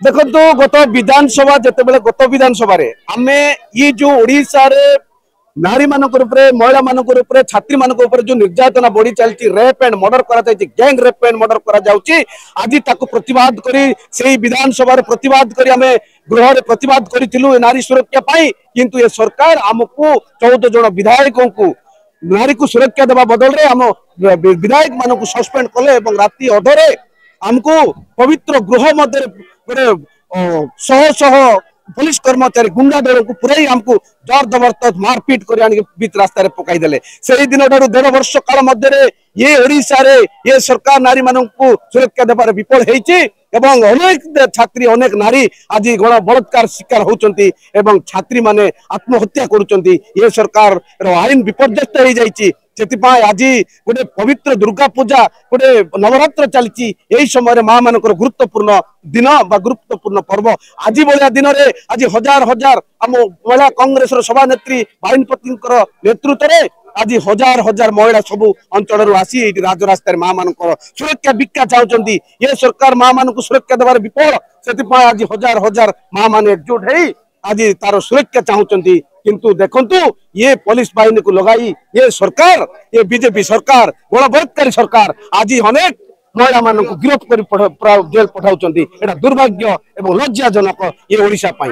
देखो गत विधानसभा जिते गत विधानसभा आमे ये जो ओडिशा रे नारी मानक महिला मानक छात्री मानक जो निर्यातना बढ़ी चलती रेप एंड मर्डर करा गैंग रेप एंड मर्डर करा आज ताको प्रतिवाद करी से विधानसभा प्रतिवाद करी आमे गृह रे प्रतिवाद करिथिलु नारी सुरक्षा पाई किंतु ये सरकार हमको 14 जन विधायकों को नारी को सुरक्षा देवा बदल रे हम विधायक मान को सस्पेंड कले और राति अधरे हमको पवित्र गृह मध्य गोटे शह शह पुलिस कर्मचारी गुंडा दल को पूरा हमको जर जबरदस्त मारपीट कर बीच रास्तार पकईदे से दिन 1.5 वर्ष काल मध्य ये ओडिशा रे ये सरकार नारी मान को सुरक्षा देवार विफल होती अनेक छात्री अनेक नारी आज गण बलात्कार शिकार होती छात्री माने आत्महत्या करुँच ये सरकार आईन विपर्यस्त हो जाइए आज गोटे पवित्र दुर्गा पूजा गोटे नवरात्र चलती यही समय माँ मान गुरुत्वपूर्ण दिन गुरुत्वपूर्ण पर्व आज भाया दिन में आज हजार हजार आम महिला कांग्रेस सभानेत्री बाहिनीपति नेतृत्व में आज हजार हजार महिला सब अंचल आसी राजरास्तार माँ मान सुरक्षा भिक्षा चाहते ये सरकार माँ मान सुरक्षा देवार विफल से आज हजार हजार माँ मान एकजुट हो आज तार सुरक्षा चाहते किंतु देखंतु ये पुलिस बाहिनी को लगाई ये सरकार ये बीजेपी सरकार गणबलात्कारी सरकार आज अनेक महिला मान गिरफ्त कर जेल पठाउछंती एटा दुर्भाग्य एवं लज्जाजनक ये ओडिशा पाई।